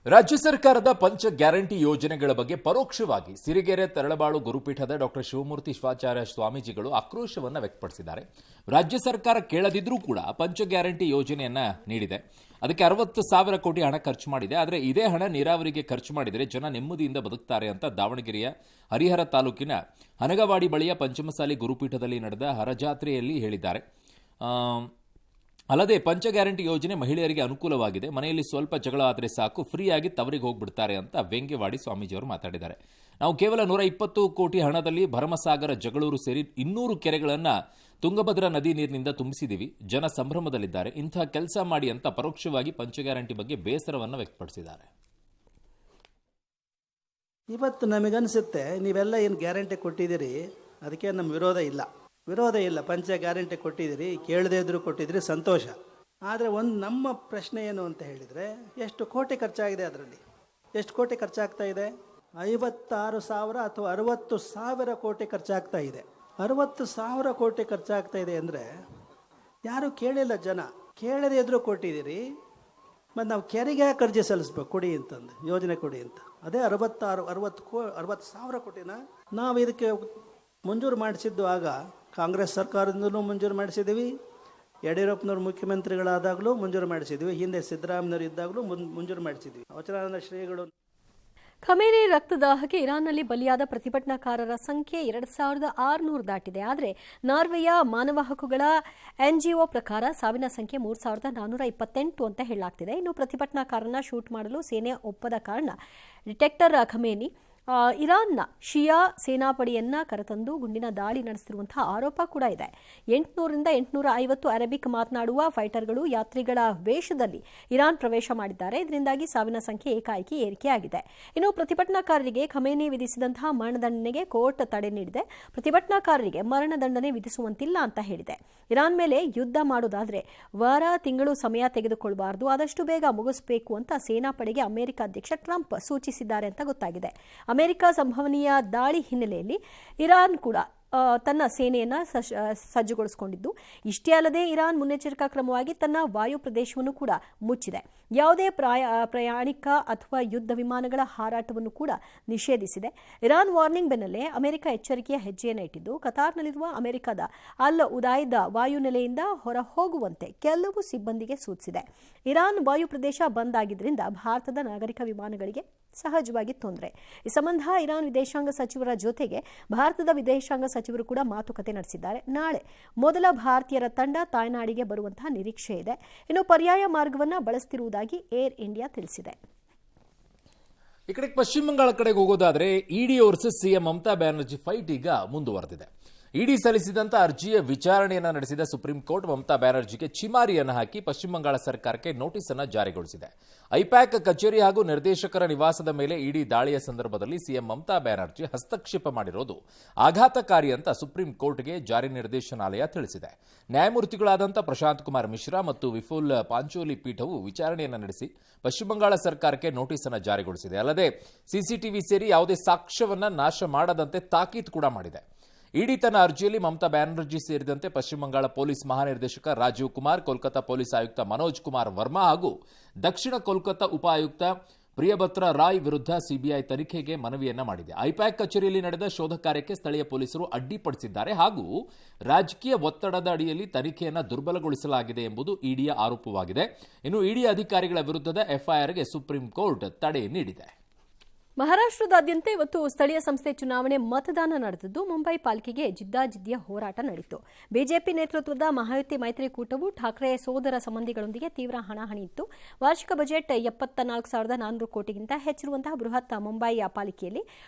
ರಾಜ್ಯ ಸರ್ಕಾರದ ಪಂಚ ಗ್ಯಾರಂಟಿ ಯೋಜನೆಗಳ ಬಗ್ಗೆ ಪರೋಕ್ಷವಾಗಿ ಸಿರಿಗೆರೆ ತರಳಬಾಳು ಗುರುಪೀಠದ ಡಾಕ್ಟರ್ ಶಿವಮೂರ್ತಿ ಶಿವಾಚಾರ್ಯ ಸ್ವಾಮೀಜಿಗಳು ಆಕ್ರೋಶವನ್ನು ವ್ಯಕ್ತಪಡಿಸಿದ್ದಾರೆ. ರಾಜ್ಯ ಸರ್ಕಾರ ಕೇಳದಿದ್ರೂ ಕೂಡ ಪಂಚ ಗ್ಯಾರಂಟಿ ಯೋಜನೆಯನ್ನ ನೀಡಿದೆ. ಅದಕ್ಕೆ 60,000 ಕೋಟಿ ಹಣ ಖರ್ಚು ಮಾಡಿದೆ. ಆದರೆ ಇದೇ ಹಣ ನೀರಾವರಿಗೆ ಖರ್ಚು ಮಾಡಿದರೆ ಜನ ನೆಮ್ಮದಿಯಿಂದ ಬದುಕ್ತಾರೆ ಅಂತ ದಾವಣಗೆರೆಯ ಹರಿಹರ ತಾಲೂಕಿನ ಹನಗವಾಡಿ ಬಳಿಯ ಪಂಚಮಸಾಲಿ ಗುರುಪೀಠದಲ್ಲಿ ನಡೆದ ಹರಜಾತ್ರೆಯಲ್ಲಿ ಹೇಳಿದ್ದಾರೆ. ಅಲ್ಲದೆ ಪಂಚ ಗ್ಯಾರಂಟಿ ಯೋಜನೆ ಮಹಿಳೆಯರಿಗೆ ಅನುಕೂಲವಾಗಿದೆ. ಮನೆಯಲ್ಲಿ ಸ್ವಲ್ಪ ಜಗಳ ಆದರೆ ಸಾಕು, ಫ್ರೀಯಾಗಿ ತವರಿಗೆ ಹೋಗ್ಬಿಡ್ತಾರೆ ಅಂತ ವ್ಯಂಗ್ಯವಾಡಿ ಸ್ವಾಮೀಜಿಯವರು ಮಾತಾಡಿದ್ದಾರೆ. ನಾವು ಕೇವಲ 120 ಕೋಟಿ ಹಣದಲ್ಲಿ ಭರಮಸಾಗರ, ಜಗಳೂರು ಸೇರಿ 200 ಕೆರೆಗಳನ್ನು ತುಂಗಭದ್ರಾ ನದಿ ನೀರಿನಿಂದ ತುಂಬಿಸಿದ್ದೀವಿ. ಜನ ಸಂಭ್ರಮದಲ್ಲಿದ್ದಾರೆ. ಇಂತಹ ಕೆಲಸ ಮಾಡಿ ಅಂತ ಪರೋಕ್ಷವಾಗಿ ಪಂಚ ಗ್ಯಾರಂಟಿ ಬಗ್ಗೆ ಬೇಸರವನ್ನು ವ್ಯಕ್ತಪಡಿಸಿದ್ದಾರೆ. ಇವತ್ತು ನಮಗನ್ಸುತ್ತೆ ನೀವೆಲ್ಲ ಏನು ಗ್ಯಾರಂಟಿ ಕೊಟ್ಟಿದ್ದೀರಿ, ಅದಕ್ಕೆ ನಮ್ಮ ವಿರೋಧ ಇಲ್ಲ. ಪಂಚ ಗ್ಯಾರಂಟಿ ಕೊಟ್ಟಿದ್ದೀರಿ, ಕೇಳದೇ ಇದ್ರೂ ಕೊಟ್ಟಿದ್ದೀರಿ, ಸಂತೋಷ. ಆದರೆ ನಮ್ಮ ಪ್ರಶ್ನೆ ಏನು ಅಂತ ಹೇಳಿದರೆ, ಎಷ್ಟು ಕೋಟಿ ಖರ್ಚಾಗಿದೆ? ಅದರಲ್ಲಿ ಎಷ್ಟು ಕೋಟಿ ಖರ್ಚಾಗ್ತಾ ಇದೆ? 56,000 ಅಥವಾ 60,000 ಕೋಟಿ ಖರ್ಚಾಗ್ತಾ ಇದೆ. 60,000 ಕೋಟಿ ಖರ್ಚಾಗ್ತಾ ಇದೆ ಅಂದರೆ ಯಾರು ಕೇಳಿಲ್ಲ. ಜನ ಕೇಳದೇ ಇದ್ರೂ ಕೊಟ್ಟಿದ್ದೀರಿ. ಮತ್ತು ನಾವು ಕೆರೆಗೆ ಯಾಕೆ ಅರ್ಜಿ ಸಲ್ಲಿಸ್ಬೇಕು ಕೊಡಿ ಅಂತಂದು, ಯೋಜನೆ ಕೊಡಿ ಅಂತ? ಅದೇ 60,000 ಕೋಟಿನ ನಾವು ಇದಕ್ಕೆ ಮಂಜೂರು ಮಾಡಿಸಿದ್ದು ಆಗ ಕಾಂಗ್ರೆಸ್ ಸರ್ಕಾರದಿಂದಲೂ ಮಂಜೂರು ಮಾಡಿಸಿದ್ದೀವಿ. ಯಡಿಯೂರಪ್ಪನವ್ರು ಮುಖ್ಯಮಂತ್ರಿಗಳಾದಾಗಲೂ ಮಂಜೂರು ಮಾಡಿಸಿದ್ವಿ. ಹಿಂದೆ ಸಿದ್ದರಾಮಯ್ಯನವರು ಇದ್ದಾಗಲೂ ಮಂಜೂರು ಮಾಡಿಸಿದ್ವಿ. ವಚನಾನಂದ ಶ್ರೀಗಳು. ಖಮೇನಿ ರಕ್ತದಾಹಕ್ಕೆ ಇರಾನ್ನಲ್ಲಿ ಬಲಿಯಾದ ಪ್ರತಿಭಟನಾಕಾರರ ಸಂಖ್ಯೆ 2,600 ದಾಟಿದೆ. ಆದರೆ ನಾರ್ವೆಯ ಮಾನವ ಹಕ್ಕುಗಳ ಎನ್ಜಿಒ ಪ್ರಕಾರ ಸಾವಿನ ಸಂಖ್ಯೆ 3,428 ಅಂತ ಹೇಳಲಾಗ್ತಿದೆ. ಇನ್ನು ಪ್ರತಿಭಟನಾಕಾರನ ಶೂಟ್ ಮಾಡಲು ಸೇನೆ ಒಪ್ಪದ ಕಾರಣ ಡಿಟೆಕ್ಟರ್ ಖಮೇನಿ ಇರಾನ್ನ ಶಿಯಾ ಸೇನಾಪಡೆಯನ್ನ ಕರೆತಂದು ಗುಂಡಿನ ದಾಳಿ ನಡೆಸಿರುವಂತಹ ಆರೋಪ ಕೂಡ ಇದೆ. 800ರಿಂದ 850 ಅರೇಬಿಕ್ ಮಾತನಾಡುವ ಫೈಟರ್ಗಳು ಯಾತ್ರಿಗಳ ವೇಷದಲ್ಲಿ ಇರಾನ್ ಪ್ರವೇಶ ಮಾಡಿದ್ದಾರೆ. ಇದರಿಂದಾಗಿ ಸಾವಿನ ಸಂಖ್ಯೆ ಏಕಾಏಕಿ ಏರಿಕೆಯಾಗಿದೆ. ಇನ್ನು ಪ್ರತಿಭಟನಾಕಾರರಿಗೆ ಖಮೇನಿ ವಿಧಿಸಿದಂತಹ ಮರಣದಂಡನೆಗೆ ಕೋರ್ಟ್ ತಡೆ ನೀಡಿದೆ. ಪ್ರತಿಭಟನಾಕಾರರಿಗೆ ಮರಣದಂಡನೆ ವಿಧಿಸುವಂತಿಲ್ಲ ಅಂತ ಹೇಳಿದೆ. ಇರಾನ್ ಮೇಲೆ ಯುದ್ಧ ಮಾಡೋದಾದ್ರೆ ವಾರ ತಿಂಗಳು ಸಮಯ ತೆಗೆದುಕೊಳ್ಳಬಾರದು, ಆದಷ್ಟು ಬೇಗ ಮುಗಿಸಬೇಕು ಅಂತ ಸೇನಾಪಡೆಗೆ ಅಮೆರಿಕ ಅಧ್ಯಕ್ಷ ಟ್ರಂಪ್ ಸೂಚಿಸಿದ್ದಾರೆ ಅಂತ ಗೊತ್ತಾಗಿದೆ. ಅಮೆರಿಕ ಸಂಭವನೀಯ ದಾಳಿ ಹಿನ್ನೆಲೆಯಲ್ಲಿ ಇರಾನ್ ಕೂಡ ತನ್ನ ಸೇನೆಯನ್ನು ಸಜ್ಜುಗೊಳಿಸಿಕೊಂಡಿದ್ದು, ಇಷ್ಟೇ ಅಲ್ಲದೆ ಇರಾನ್ ಮುನ್ನೆಚ್ಚರಿಕಾ ಕ್ರಮವಾಗಿ ತನ್ನ ವಾಯು ಪ್ರದೇಶವನ್ನು ಕೂಡ ಮುಚ್ಚಿದೆ. ಯಾವುದೇ ಪ್ರಯಾಣಿಕ ಅಥವಾ ಯುದ್ಧ ವಿಮಾನಗಳ ಹಾರಾಟವನ್ನು ಕೂಡ ನಿಷೇಧಿಸಿದೆ. ಇರಾನ್ ವಾರ್ನಿಂಗ್ ಬೆನ್ನಲ್ಲೇ ಅಮೆರಿಕ ಎಚ್ಚರಿಕೆಯ ಹೆಜ್ಜೆಯನ್ನು ಇಟ್ಟಿದ್ದು, ಕತಾರ್ನಲ್ಲಿರುವ ಅಮೆರಿಕದ ಅಲ್ ಉದಾಯ್ದ ವಾಯುನೆಲೆಯಿಂದ ಹೊರ ಹೋಗುವಂತೆ ಕೆಲವು ಸಿಬ್ಬಂದಿಗೆ ಸೂಚಿಸಿದೆ. ಇರಾನ್ ವಾಯು ಪ್ರದೇಶ ಬಂದ್ ಆಗಿದ್ದರಿಂದ ಭಾರತದ ನಾಗರಿಕ ವಿಮಾನಗಳಿಗೆ ಸಹಜವಾಗಿ ತೊಂದರೆ. ಈ ಸಂಬಂಧ ಇರಾನ್ ವಿದೇಶಾಂಗ ಸಚಿವರ ಜೊತೆಗೆ ಭಾರತದ ವಿದೇಶಾಂಗ ಸಚಿವರು ಕೂಡ ಮಾತುಕತೆ ನಡೆಸಿದ್ದಾರೆ. ನಾಳೆ ಮೊದಲ ಭಾರತೀಯರ ತಂಡ ತಾಯ್ನಾಡಿಗೆ ಬರುವಂತಹ ನಿರೀಕ್ಷೆ ಇದೆ. ಇನ್ನು ಪರ್ಯಾಯ ಮಾರ್ಗವನ್ನು ಬಳಸುತ್ತಿರುವುದಾಗಿ ಏರ್ ಇಂಡಿಯಾ ತಿಳಿಸಿದೆ. ಈ ಕಡೆ ಪಶ್ಚಿಮ ಬಂಗಾಳ ಕಡೆಗೆ ಹೋಗೋದಾದ್ರೆ ED versus CM Mamata Banerjee fight ಈಗ ಮುಂದುವರೆದಿದೆ. ಇಡಿ ಸಲ್ಲಿಸಿದಂತ ಅರ್ಜಿಯ ವಿಚಾರಣೆಯನ್ನು ನಡೆಸಿದ ಸುಪ್ರೀಂ ಕೋರ್ಟ್ ಮಮತಾ ಬ್ಯಾನರ್ಜಿಗೆ ಚಿಮಾರಿಯನ್ನು ಹಾಕಿ ಪಶ್ಚಿಮ ಬಂಗಾಳ ಸರ್ಕಾರಕ್ಕೆ ನೋಟಿಸ್ ಅನ್ನು ಜಾರಿಗೊಳಿಸಿದೆ. ಐಪ್ಯಾಕ್ ಕಚೇರಿ ಹಾಗೂ ನಿರ್ದೇಶಕರ ನಿವಾಸದ ಮೇಲೆ ಇಡಿ ದಾಳಿಯ ಸಂದರ್ಭದಲ್ಲಿ ಸಿಎಂ ಮಮತಾ ಬ್ಯಾನರ್ಜಿ ಹಸ್ತಕ್ಷೇಪ ಮಾಡಿರೋದು ಆಘಾತಕಾರಿ ಅಂತ ಸುಪ್ರೀಂ ಕೋರ್ಟ್ಗೆ ಜಾರಿ ನಿರ್ದೇಶನಾಲಯ ತಿಳಿಸಿದೆ. ನ್ಯಾಯಮೂರ್ತಿಗಳಾದಂಥ ಪ್ರಶಾಂತ್ ಕುಮಾರ್ ಮಿಶ್ರಾ ಮತ್ತು ವಿಫುಲ್ ಪಾಂಚೋಲಿ ಪೀಠವು ವಿಚಾರಣೆಯನ್ನು ನಡೆಸಿ ಪಶ್ಚಿಮ ಬಂಗಾಳ ಸರ್ಕಾರಕ್ಕೆ ನೋಟಿಸ್ ಅನ್ನು ಜಾರಿಗೊಳಿಸಿದೆ. ಅಲ್ಲದೆ ಸಿಸಿಟಿವಿ ಸೇರಿ ಯಾವುದೇ ಸಾಕ್ಷ್ಯವನ್ನ ನಾಶ ಮಾಡದಂತೆ ತಾಕೀತು ಕೂಡ ಮಾಡಿದೆ. ಇಡಿ ತನ್ನ ಅರ್ಜಿಯಲ್ಲಿ ಮಮತಾ ಬ್ಯಾನರ್ಜಿ ಸೇರಿದಂತೆ ಪಶ್ಚಿಮ ಬಂಗಾಳ ಪೊಲೀಸ್ ಮಹಾನಿರ್ದೇಶಕ ರಾಜೀವ್ ಕುಮಾರ್, ಕೋಲ್ಕತಾ ಪೊಲೀಸ್ ಆಯುಕ್ತ ಮನೋಜ್ ಕುಮಾರ್ ವರ್ಮಾ ಹಾಗೂ ದಕ್ಷಿಣ ಕೋಲ್ಕತಾ ಉಪ ಆಯುಕ್ತ ಪ್ರಿಯಭದ್ರ ರಾಯ್ ವಿರುದ್ಧ ಸಿಬಿಐ ತನಿಖೆಗೆ ಮನವಿಯನ್ನ ಮಾಡಿದೆ. ಐಪ್ಯಾಕ್ ಕಚೇರಿಯಲ್ಲಿ ನಡೆದ ಶೋಧ ಕಾರ್ಯಕ್ಕೆ ಸ್ಥಳೀಯ ಪೊಲೀಸರು ಅಡ್ಡಿಪಡಿಸಿದ್ದಾರೆ ಹಾಗೂ ರಾಜಕೀಯ ಒತ್ತಡದ ಅಡಿಯಲ್ಲಿ ತನಿಖೆಯನ್ನು ದುರ್ಬಲಗೊಳಿಸಲಾಗಿದೆ ಎಂಬುದು ಇಡಿಯ ಆರೋಪವಾಗಿದೆ. ಇನ್ನು ಇಡಿ ಅಧಿಕಾರಿಗಳ ವಿರುದ್ಧದ ಎಫ್ಐಆರ್ಗೆ ಸುಪ್ರೀಂ ಕೋರ್ಟ್ ತಡೆ ನೀಡಿದೆ. ಮಹಾರಾಷ್ಟ್ರದಾದ್ಯಂತ ಇವತ್ತು ಸ್ಥಳೀಯ ಸಂಸ್ಥೆ ಚುನಾವಣೆ ಮತದಾನ ನಡೆದಿದ್ದು, ಮುಂಬೈ ಪಾಲಿಕೆಗೆ ಜಿದ್ದಾಜಿದ್ದಿಯ ಹೋರಾಟ ನಡೆಯಿತು. ಬಿಜೆಪಿ ನೇತೃತ್ವದ ಮಹಾಯುತಿ ಮೈತ್ರಿಕೂಟವು ಠಾಕ್ರೆ ಸೋದರ ಸಂಬಂಧಿಗಳೊಂದಿಗೆ ತೀವ್ರ ಹಣಾಹಣಿ ಇತ್ತು. ವಾರ್ಷಿಕ ಬಜೆಟ್ 74,400 ಕೋಟಿಗಿಂತ ಹೆಚ್ಚಿರುವಂತಹ ಬೃಹತ್ ಮುಂಬೈ ಪಾಲಿಕೆಯಲ್ಲಿ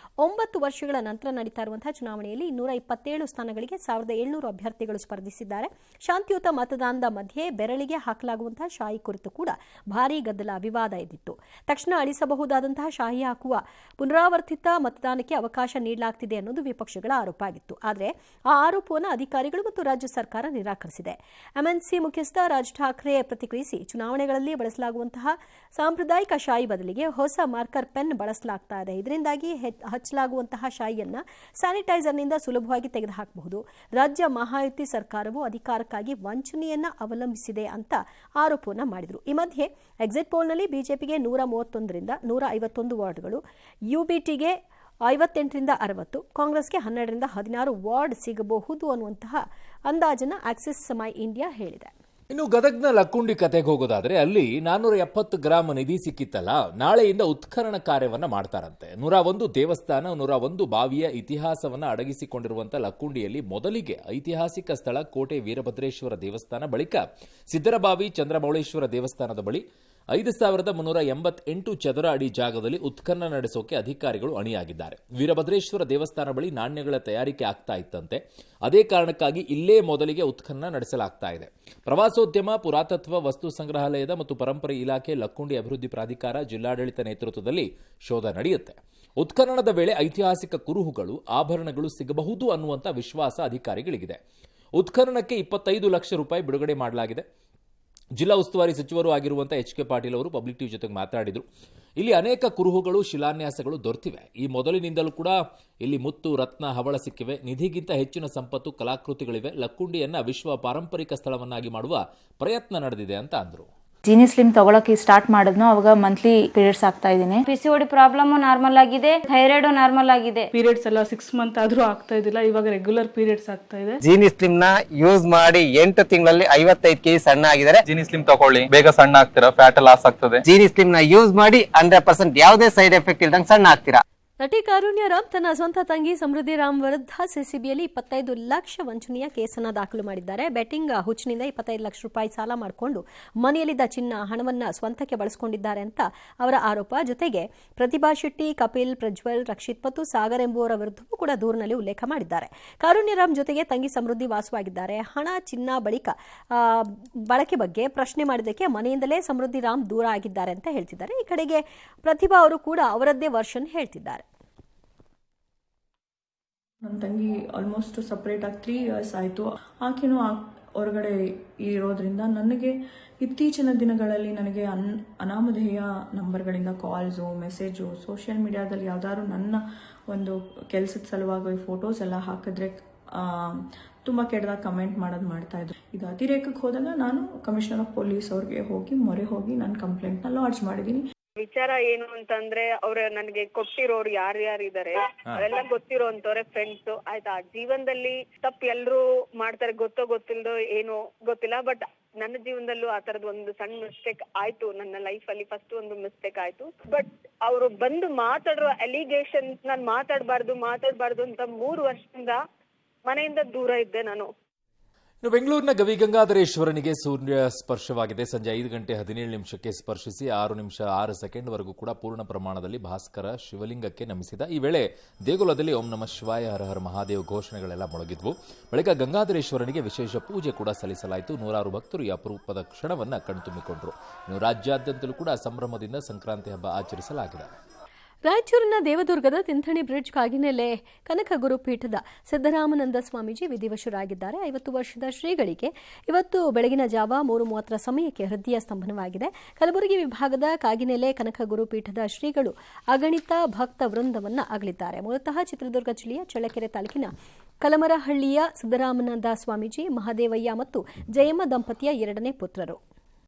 9 ವರ್ಷಗಳ ನಂತರ ನಡೀತಾ ಇರುವಂತಹ ಚುನಾವಣೆಯಲ್ಲಿ 227 ಸ್ಥಾನಗಳಿಗೆ 1,700 ಅಭ್ಯರ್ಥಿಗಳು ಸ್ಪರ್ಧಿಸಿದ್ದಾರೆ. ಶಾಂತಿಯುತ ಮತದಾನದ ಮಧ್ಯೆ ಬೆರಳಿಗೆ ಹಾಕಲಾಗುವಂತಹ ಶಾಯಿ ಕುರಿತು ಕೂಡ ಭಾರೀ ಗದ್ದಲ, ವಿವಾದ ಎದ್ದಿತ್ತು. ತಕ್ಷಣ ಅಳಿಸಬಹುದಾದಂತಹ ಶಾಹಿ ಹಾಕುವ ಪುನರಾವರ್ತಿತ ಮತದಾನಕ್ಕೆ ಅವಕಾಶ ನೀಡಲಾಗುತ್ತಿದೆ ಅನ್ನೋದು ವಿಪಕ್ಷಗಳ ಆರೋಪ ಆಗಿತ್ತು. ಆದರೆ ಆ ಆರೋಪವನ್ನು ಅಧಿಕಾರಿಗಳು ಮತ್ತು ರಾಜ್ಯ ಸರ್ಕಾರ ನಿರಾಕರಿಸಿದೆ. ಎಂಎನ್ಸಿ ಮುಖ್ಯಸ್ಥ ರಾಜ್ ಠಾಕ್ರೆ ಪ್ರತಿಕ್ರಿಯಿಸಿ, ಚುನಾವಣೆಗಳಲ್ಲಿ ಬಳಸಲಾಗುವಂತಹ ಸಾಂಪ್ರದಾಯಿಕ ಶಾಯಿ ಬದಲಿಗೆ ಹೊಸ ಮಾರ್ಕರ್ ಪೆನ್ ಬಳಸಲಾಗ್ತಾ ಇದೆ. ಇದರಿಂದಾಗಿ ಹಚ್ಚಲಾಗುವಂತಹ ಶಾಯಿಯನ್ನು ಸ್ಯಾನಿಟೈಸರ್ನಿಂದ ಸುಲಭವಾಗಿ ತೆಗೆದುಹಾಕಬಹುದು. ರಾಜ್ಯ ಮಹಾಯುತಿ ಸರ್ಕಾರವು ಅಧಿಕಾರಕ್ಕಾಗಿ ವಂಚನೆಯನ್ನ ಅವಲಂಬಿಸಿದೆ ಅಂತ ಆರೋಪವನ್ನು ಮಾಡಿದರು. ಈ ಮಧ್ಯೆ ಎಕ್ಸಿಟ್ ಪೋಲ್ನಲ್ಲಿ ಬಿಜೆಪಿಗೆ 131ರಿಂದ 151 ವಾರ್ಡ್ಗಳು, ಯುಬಿಟಿಗೆ 58ರಿಂದ 60, ಕಾಂಗ್ರೆಸ್ಗೆ 12ರಿಂದ 16 ವಾರ್ಡ್ ಸಿಗಬಹುದು ಅನ್ನುವಂತಹ ಅಂದಾಜನ್ನು ಆಕ್ಸಿಸ್ ಮೈ ಇಂಡಿಯಾ ಹೇಳಿದೆ. ಇನ್ನು ಗದಗ್ನ ಲಕ್ಕುಂಡಿ ಕತೆಗೆ ಹೋಗೋದಾದ್ರೆ ಅಲ್ಲಿ 470 ಗ್ರಾಂ ನಿಧಿ ಸಿಕ್ಕಿತ್ತಲ್ಲ, ನಾಳೆಯಿಂದ ಉತ್ಖನನ ಕಾರ್ಯವನ್ನ ಮಾಡ್ತಾರಂತೆ. 101 ದೇವಸ್ಥಾನ, 101 ಬಾವಿಯ ಇತಿಹಾಸವನ್ನ ಅಡಗಿಸಿಕೊಂಡಿರುವಂತಹ ಲಕ್ಕುಂಡಿಯಲ್ಲಿ ಮೊದಲಿಗೆ ಐತಿಹಾಸಿಕ ಸ್ಥಳ ಕೋಟೆ ವೀರಭದ್ರೇಶ್ವರ ದೇವಸ್ಥಾನ, ಬಳಿಕ ಸಿದ್ದರಬಾವಿ ಚಂದ್ರಮೌಳೇಶ್ವರ ದೇವಸ್ಥಾನದ ಬಳಿ 5388 ಚದರ ಅಡಿ ಜಾಗದಲ್ಲಿ ಉತ್ಖನನ ನಡೆಸೋಕೆ ಅಧಿಕಾರಿಗಳು ಅಣಿಯಾಗಿದ್ದಾರೆ. ವೀರಭದ್ರೇಶ್ವರ ದೇವಸ್ಥಾನ ಬಳಿ ನಾಣ್ಯಗಳ ತಯಾರಿಕೆ ಆಗ್ತಾ ಇತ್ತಂತೆ. ಅದೇ ಕಾರಣಕ್ಕಾಗಿ ಇಲ್ಲೇ ಮೊದಲಿಗೆ ಉತ್ಖನನ ನಡೆಸಲಾಗ್ತಾ ಇದೆ. ಪ್ರವಾಸೋದ್ಯಮ, ಪುರಾತತ್ವ ವಸ್ತು ಸಂಗ್ರಹಾಲಯದ ಮತ್ತು ಪರಂಪರೆ ಇಲಾಖೆ, ಲಕ್ಕುಂಡಿ ಅಭಿವೃದ್ಧಿ ಪ್ರಾಧಿಕಾರ, ಜಿಲ್ಲಾಡಳಿತ ನೇತೃತ್ವದಲ್ಲಿ ಶೋಧ ನಡೆಯುತ್ತೆ. ಉತ್ಖನನದ ವೇಳೆ ಐತಿಹಾಸಿಕ ಕುರುಹುಗಳು, ಆಭರಣಗಳು ಸಿಗಬಹುದು ಅನ್ನುವಂಥ ವಿಶ್ವಾಸ ಅಧಿಕಾರಿಗಳಿಗಿದೆ. ಉತ್ಖನನಕ್ಕೆ 25 ಲಕ್ಷ ರೂಪಾಯಿ ಬಿಡುಗಡೆ ಮಾಡಲಾಗಿದೆ. ಜಿಲ್ಲಾ ಉಸ್ತುವಾರಿ ಸಚಿವರು ಆಗಿರುವಂತಹ ಎಚ್ ಕೆ ಪಾಟೀಲ್ ಅವರು ಪಬ್ಲಿಕ್ ಟಿವಿ ಜೊತೆಗೆ ಮಾತನಾಡಿದರು. ಇಲ್ಲಿ ಅನೇಕ ಕುರುಹುಗಳು, ಶಿಲಾನ್ಯಾಸಗಳು ದೊರೆತಿವೆ. ಈ ಮೊದಲಿನಿಂದಲೂ ಕೂಡ ಇಲ್ಲಿ ಮುತ್ತು, ರತ್ನ, ಹವಳ ಸಿಕ್ಕಿವೆ. ನಿಧಿಗಿಂತ ಹೆಚ್ಚಿನ ಸಂಪತ್ತು, ಕಲಾಕೃತಿಗಳಿವೆ. ಲಕ್ಕುಂಡಿಯನ್ನ ವಿಶ್ವ ಪಾರಂಪರಿಕ ಸ್ಥಳವನ್ನಾಗಿ ಮಾಡುವ ಪ್ರಯತ್ನ ನಡೆದಿದೆ ಅಂತ ಅಂದರು. ಜೀನಿ ಸ್ಲಿಮ್ ತಗೊಳಕ್ಕೆ ಸ್ಟಾರ್ಟ್ ಮಾಡಿದ್ನೋ ಅವಾಗ ಮಂತ್ಲಿ ಪೀರಿಯಡ್ಸ್ ಆಗ್ತಾ ಇದ್ದೀನಿ. ಪಿಸಿಒಡಿ ಪ್ರಾಬ್ಲಮ್ ನಾರ್ಮಲ್ ಆಗಿದೆ, ಥೈರಾಯ್ಡ್ ನಾರ್ಮಲ್ ಆಗಿದೆ. ಪೀರಿಯಡ್ಸ್ ಎಲ್ಲ 6 ಮಂತ್ ಆದ್ರೂ ಆಗ್ತಾ ಇದ್ದಿಲ್ಲ, ಇವಾಗ ರೆಗ್ಯುಲರ್ ಪೀರಿಯಡ್ಸ್ ಆಗ್ತಾ ಇದೆ. ಜೀನಿ ಸ್ಲಿಮ್ ನ ಯೂಸ್ ಮಾಡಿ 8 ತಿಂಗಳಲ್ಲಿ 55 kg ಸಣ್ಣ ಆಗಿದ್ದಾರೆ. ಜೀನಿ ಸ್ಲಿಮ್ ತಗೊಳ್ಳಿ, ಬೇಗ ಸಣ್ಣ ಆಗ್ತೀರಾ, ಫ್ಯಾಟ್ ಲಾಸ್ ಆಗ್ತದೆ. ಜೀನಿ ಸ್ಲಿಮ್ ನ ಯೂಸ್ ಮಾಡಿ 100% ಯಾವುದೇ ಸೈಡ್ ಎಫೆಕ್ಟ್ ಇಲ್ದಂಗೆ ಸಣ್ಣ ಆಗ್ತೀರಾ. ನಟಿ ಕಾರುಣ್ಯ ರಾಮ್ ತನ್ನ ಸ್ವಂತ ತಂಗಿ ಸಮೃದ್ಧಿ ರಾಮ್ ವಿರುದ್ಧ ಸಿಸಿಬಿಯಲ್ಲಿ 25 ಲಕ್ಷ ವಂಚನೆಯ ಕೇಸನ್ನು ದಾಖಲು ಮಾಡಿದ್ದಾರೆ. ಬೆಟ್ಟಿಂಗ್ ಹುಚ್ಚಿನಿಂದ 25 ಲಕ್ಷ ರೂಪಾಯಿ ಸಾಲ ಮಾಡಿಕೊಂಡು ಮನೆಯಲ್ಲಿದ್ದ ಹಣವನ್ನು ಸ್ವಂತಕ್ಕೆ ಬಳಸಿಕೊಂಡಿದ್ದಾರೆ ಅಂತ ಅವರ ಆರೋಪ. ಜೊತೆಗೆ ಪ್ರತಿಭಾ ಶೆಟ್ಟಿ, ಕಪಿಲ್, ಪ್ರಜ್ವಲ್, ರಕ್ಷಿತ್ ಮತ್ತು ಸಾಗರ್ ಎಂಬುವರ ವಿರುದ್ಧವೂ ಕೂಡ ದೂರಿನಲ್ಲಿ ಉಲ್ಲೇಖ ಮಾಡಿದ್ದಾರೆ. ಕಾರುಣ್ಯ ರಾಮ್ ಜೊತೆಗೆ ತಂಗಿ ಸಮೃದ್ಧಿ ವಾಸವಾಗಿದ್ದಾರೆ. ಹಣ, ಚಿನ್ನ ಬಳಕೆ ಬಗ್ಗೆ ಪ್ರಶ್ನೆ ಮಾಡಿದ್ದಕ್ಕೆ ಮನೆಯಿಂದಲೇ ಸಮೃದ್ಧಿ ರಾಮ್ ದೂರ ಆಗಿದ್ದಾರೆ ಅಂತ ಹೇಳ್ತಿದ್ದಾರೆ. ಈ ಕಡೆಗೆ ಪ್ರತಿಭಾ ಅವರು ಕೂಡ ಅವರದ್ದೇ ವರ್ಷನ್ ಹೇಳ್ತಿದ್ದಾರೆ. ನನ್ನ ತಂಗಿ ಆಲ್ಮೋಸ್ಟ್ ಸಪ್ರೇಟ್ ಆಗಿ 3 ಇಯರ್ಸ್ ಆಯಿತು. ಆಕೆನೂ ಹೊರಗಡೆ ಇರೋದ್ರಿಂದ ನನಗೆ ಇತ್ತೀಚಿನ ದಿನಗಳಲ್ಲಿ ನನಗೆ ಅನಾಮಧೇಯ ನಂಬರ್ಗಳಿಂದ ಕಾಲ್ಸು, ಮೆಸೇಜು, ಸೋಷಿಯಲ್ ಮೀಡಿಯಾದಲ್ಲಿ ಯಾವ್ದಾದ್ರು ನನ್ನ ಒಂದು ಕೆಲಸದ ಸಲುವಾಗಿ ಫೋಟೋಸ್ ಎಲ್ಲ ಹಾಕಿದ್ರೆ ತುಂಬ ಕೆಟ್ಟದಾಗ ಕಮೆಂಟ್ ಮಾಡ್ತಾ ಇದ್ರು. ಇದು ಅತಿರೇಕಕ್ಕೆ ಹೋದಾಗ ನಾನು ಕಮಿಷನರ್ ಆಫ್ ಪೊಲೀಸ್ ಅವ್ರಿಗೆ ಮೊರೆ ಹೋಗಿ ನಾನು ಕಂಪ್ಲೇಂಟ್ನ ಲಾಡ್ಜ್ ಮಾಡಿದ್ದೀನಿ. ವಿಚಾರ ಏನು ಅಂತಂದ್ರೆ ಅವ್ರ ನನಗೆ ಕೊಟ್ಟಿರೋರು ಯಾರ್ಯಾರಿದ್ದಾರೆ ಅವರೆಲ್ಲ ಗೊತ್ತಿರೋಂತವ್ರೆ ಫ್ರೆಂಡ್ಸ್ ಆಯ್ತಾ. ಜೀವನದಲ್ಲಿ ತಪ್ಪು ಎಲ್ರು ಮಾಡ್ತಾರೆ, ಗೊತ್ತಿಲ್ದೋ ಏನೋ ಗೊತ್ತಿಲ್ಲ. ಬಟ್ ನನ್ನ ಜೀವನದಲ್ಲೂ ಆ ತರದ್ ಒಂದು ಸಣ್ಣ ಮಿಸ್ಟೇಕ್ ಆಯ್ತು. ನನ್ನ ಲೈಫ್ ಅಲ್ಲಿ ಫಸ್ಟ್ ಒಂದು ಮಿಸ್ಟೇಕ್ ಆಯ್ತು. ಬಟ್ ಅವರು ಬಂದು ಮಾತಾಡೋ ಅಲಿಗೇಷನ್ಸ್ ನಾನು ಮಾತಾಡಬಾರ್ದು ಅಂತ 3 ವರ್ಷದಿಂದ ಮನೆಯಿಂದ ದೂರ ಇದ್ದೆ ನಾನು. ಇನ್ನು ಬೆಂಗಳೂರಿನ ಗವಿಗಂಗಾಧರೇಶ್ವರನಿಗೆ ಸೂರ್ಯ ಸ್ಪರ್ಶವಾಗಿದೆ. ಸಂಜೆ 5 ಗಂಟೆ 17 ನಿಮಿಷಕ್ಕೆ ಸ್ಪರ್ಶಿಸಿ 6 ನಿಮಿಷ 6 ಸೆಕೆಂಡ್ವರೆಗೂ ಕೂಡ ಪೂರ್ಣ ಪ್ರಮಾಣದಲ್ಲಿ ಭಾಸ್ಕರ ಶಿವಲಿಂಗಕ್ಕೆ ನಮಿಸಿದ. ಈ ವೇಳೆ ದೇಗುಲದಲ್ಲಿ ಓಂ ನಮಃ ಶಿವಾಯ, ಹರ ಹರ ಮಹಾದೇವ್ ಘೋಷಣೆಗಳೆಲ್ಲ ಮೊಳಗಿದ್ವು. ಬಳಿಕ ಗಂಗಾಧರೇಶ್ವರನಿಗೆ ವಿಶೇಷ ಪೂಜೆ ಕೂಡ ಸಲ್ಲಿಸಲಾಯಿತು. 100 ಭಕ್ತರು ಈ ಅಪರೂಪದ ಕ್ಷಣವನ್ನು ಕಣ್ತುಂಬಿಕೊಂಡರು. ಇನ್ನು ರಾಜ್ಯಾದ್ಯಂತಲೂ ಕೂಡ ಸಂಭ್ರಮದಿಂದ ಸಂಕ್ರಾಂತಿ ಹಬ್ಬ ಆಚರಿಸಲಾಗಿದೆ. ರಾಯಚೂರಿನ ದೇವದುರ್ಗದ ತಿಂಥಣಿ ಬ್ರಿಡ್ಜ್ ಕಾಗಿನೆಲೆ ಕನಕ ಗುರುಪೀಠದ ಸಿದ್ದರಾಮಾನಂದ ಸ್ವಾಮೀಜಿ ವಿಧಿವಶರಾಗಿದ್ದಾರೆ. 50 ವರ್ಷದ ಶ್ರೀಗಳಿಗೆ ಇವತ್ತು ಬೆಳಗಿನ ಜಾವ 3:30 ಸಮಯಕ್ಕೆ ಹೃದಯ ಸ್ತಂಭನವಾಗಿದೆ. ಕಲಬುರಗಿ ವಿಭಾಗದ ಕಾಗಿನೆಲೆ ಕನಕ ಗುರುಪೀಠದ ಶ್ರೀಗಳು ಅಗಣಿತ ಭಕ್ತ ವೃಂದವನ್ನು ಅಗಲಿದ್ದಾರೆ. ಮೂಲತಃ ಚಿತ್ರದುರ್ಗ ಜಿಲ್ಲೆಯ ಚಳ್ಳಕೆರೆ ತಾಲೂಕಿನ ಕಲಮರಹಳ್ಳಿಯ ಸಿದ್ದರಾಮಾನಂದ ಸ್ವಾಮೀಜಿ ಮಹಾದೇವಯ್ಯ ಮತ್ತು ಜಯಮ್ಮ ದಂಪತಿಯ 2ನೇ ಪುತ್ರರು.